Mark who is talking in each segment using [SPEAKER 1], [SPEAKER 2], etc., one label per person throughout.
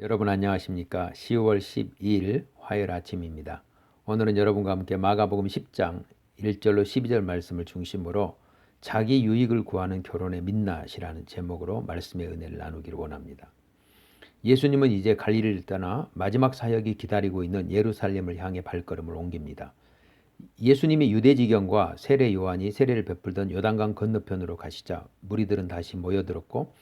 [SPEAKER 1] 여러분 안녕하십니까? 10월 12일 화요일 아침입니다. 오늘은 여러분과 함께 마가복음 10장 1절로 12절 말씀을 중심으로 자기 유익을 구하는 결혼의 민낯이라는 제목으로 말씀의 은혜를 나누기를 원합니다. 예수님은 이제 갈릴리를 떠나 마지막 사역이 기다리고 있는 예루살렘을 향해 발걸음을 옮깁니다. 예수님이 유대지경과 세례 요한이 세례를 베풀던 요단강 건너편으로 가시자 무리들은 다시 모여들었고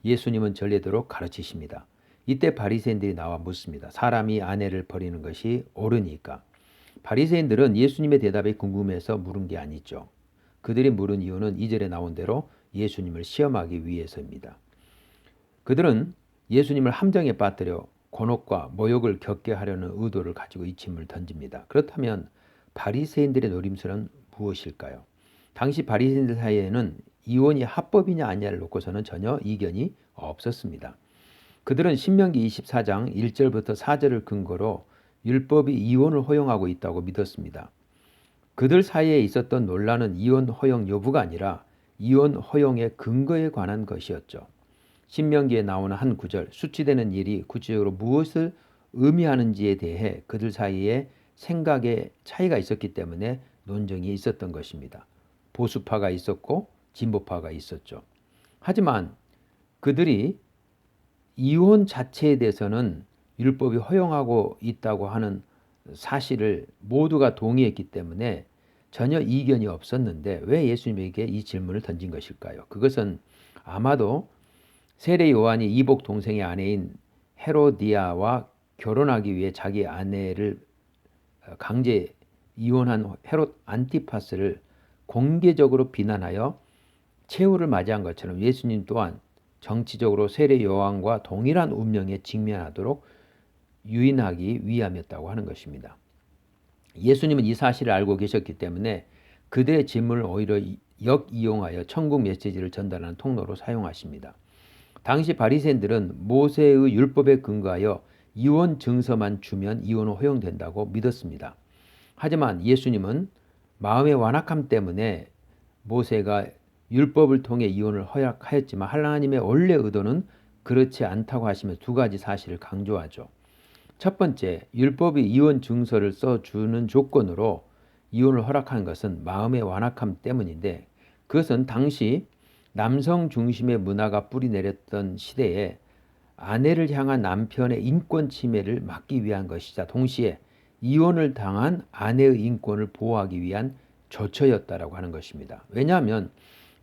[SPEAKER 1] 예수님은 전례대로 가르치십니다. 이때 바리새인들이 나와 묻습니다. 사람이 아내를 버리는 것이 옳으니까. 바리새인들은 예수님의 대답이 궁금해서 물은 게 아니죠. 그들이 물은 이유는 2절에 나온 대로 예수님을 시험하기 위해서입니다. 그들은 예수님을 함정에 빠뜨려 곤혹과 모욕을 겪게 하려는 의도를 가지고 이 질문을 던집니다. 그렇다면 바리새인들의 노림수는 무엇일까요? 당시 바리새인들 사이에는 이혼이 합법이냐 아니냐를 놓고서는 전혀 이견이 없었습니다. 그들은 신명기 24장 1절부터 4절을 근거로 율법이 이혼을 허용하고 있다고 믿었습니다. 그들 사이에 있었던 논란은 이혼 허용 여부가 아니라 이혼 허용의 근거에 관한 것이었죠. 신명기에 나오는 한 구절, 수치되는 일이 구체적으로 무엇을 의미하는지에 대해 그들 사이에 생각의 차이가 있었기 때문에 논쟁이 있었던 것입니다. 보수파가 있었고 진보파가 있었죠. 하지만 그들이 이혼 자체에 대해서는 율법이 허용하고 있다고 하는 사실을 모두가 동의했기 때문에 전혀 이견이 없었는데 왜 예수님에게 이 질문을 던진 것일까요? 그것은 아마도 세례 요한이 이복 동생의 아내인 헤로디아와 결혼하기 위해 자기 아내를 강제 이혼한 헤롯 안티파스를 공개적으로 비난하여 최후를 맞이한 것처럼 예수님 또한 정치적으로 세례 요한과 동일한 운명에 직면하도록 유인하기 위함이었다고 하는 것입니다. 예수님은 이 사실을 알고 계셨기 때문에 그들의 질문을 오히려 역이용하여 천국 메시지를 전달하는 통로로 사용하십니다. 당시 바리새인들은 모세의 율법에 근거하여 이혼 증서만 주면 이혼은 허용된다고 믿었습니다. 하지만 예수님은 마음의 완악함 때문에 모세가 율법을 통해 이혼을 허락하였지만 하나님의 원래 의도는 그렇지 않다고 하시며 두 가지 사실을 강조하죠. 첫 번째, 율법이 이혼 증서를 써주는 조건으로 이혼을 허락한 것은 마음의 완악함 때문인데 그것은 당시 남성 중심의 문화가 뿌리내렸던 시대에 아내를 향한 남편의 인권 침해를 막기 위한 것이자 동시에 이혼을 당한 아내의 인권을 보호하기 위한 조처였다라고 하는 것입니다. 왜냐하면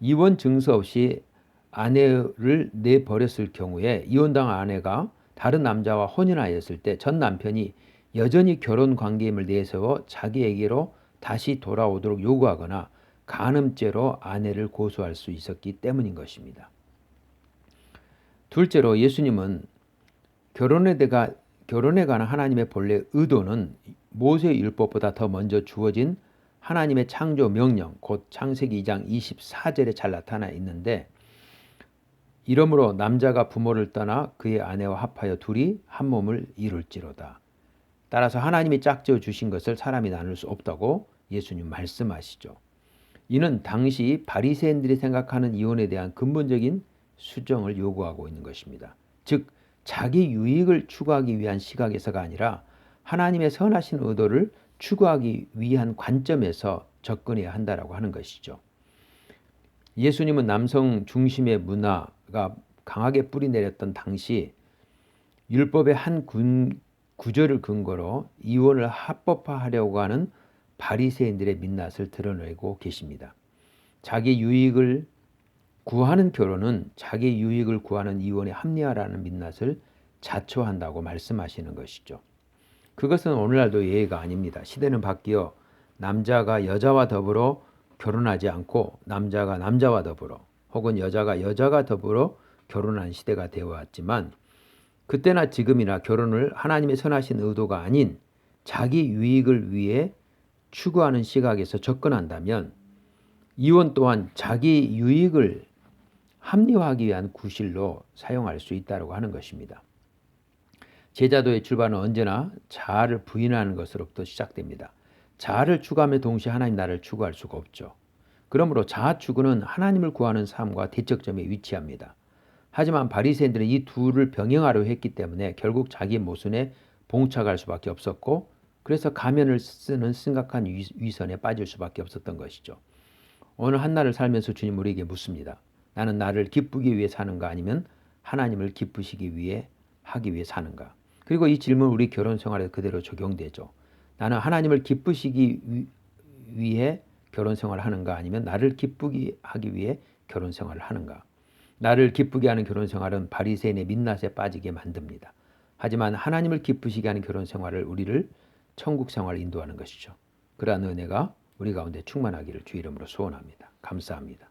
[SPEAKER 1] 이혼 증서 없이 아내를 내버렸을 경우에 이혼당한 아내가 다른 남자와 혼인하였을 때 전 남편이 여전히 결혼 관계임을 내세워 자기에게로 다시 돌아오도록 요구하거나 간음죄로 아내를 고소할 수 있었기 때문인 것입니다. 둘째로 예수님은 결혼에 관한 하나님의 본래 의도는 모세의 율법보다 더 먼저 주어진 하나님의 창조 명령, 곧 창세기 2장 24절에 잘 나타나 있는데 이러므로 남자가 부모를 떠나 그의 아내와 합하여 둘이 한 몸을 이룰지로다. 따라서 하나님이 짝지어 주신 것을 사람이 나눌 수 없다고 예수님 말씀하시죠. 이는 당시 바리새인들이 생각하는 이혼에 대한 근본적인 수정을 요구하고 있는 것입니다. 즉 자기 유익을 추구하기 위한 시각에서가 아니라 하나님의 선하신 의도를 추구하기 위한 관점에서 접근해야 한다라고 하는 것이죠. 예수님은 남성 중심의 문화가 강하게 뿌리내렸던 당시 율법의 한 구절을 근거로 이혼을 합법화하려고 하는 바리새인들의 민낯을 드러내고 계십니다. 자기 유익을 구하는 결혼은 자기 유익을 구하는 이혼에 합리화라는 민낯을 자초한다고 말씀하시는 것이죠. 그것은 오늘날도 예외가 아닙니다. 시대는 바뀌어 남자가 여자와 더불어 결혼하지 않고 남자가 남자와 더불어 혹은 여자가 여자가 더불어 결혼하는 시대가 되어 왔지만 그때나 지금이나 결혼을 하나님의 선하신 의도가 아닌 자기 유익을 위해 추구하는 시각에서 접근한다면 이혼 또한 자기 유익을 합리화하기 위한 구실로 사용할 수 있다고 하는 것입니다. 제자도의 출발은 언제나 자아를 부인하는 것으로부터 시작됩니다. 자아를 추구함에 동시에 하나님 나라를 추구할 수가 없죠. 그러므로 자아 추구는 하나님을 구하는 삶과 대척점에 위치합니다. 하지만 바리새인들은 이 둘을 병행하려 했기 때문에 결국 자기 모순에 봉착할 수밖에 없었고, 그래서 가면을 쓰는 심각한 위선에 빠질 수밖에 없었던 것이죠. 오늘 한날을 살면서 주님 우리에게 묻습니다. 나는 나를 기쁘기 위해 사는가, 아니면 하나님을 기쁘시기 위해 하기 위해 사는가? 그리고 이 질문 우리 결혼 생활에 그대로 적용되죠. 나는 하나님을 기쁘시기 위해 결혼 생활을 하는가, 아니면 나를 기쁘게 하기 위해 결혼 생활을 하는가? 나를 기쁘게 하는 결혼 생활은 바리새인의 민낯에 빠지게 만듭니다. 하지만 하나님을 기쁘시게 하는 결혼 생활을 우리를 천국 생활을 인도하는 것이죠. 그러한 은혜가 우리 가운데 충만하기를 주 이름으로 소원합니다. 감사합니다.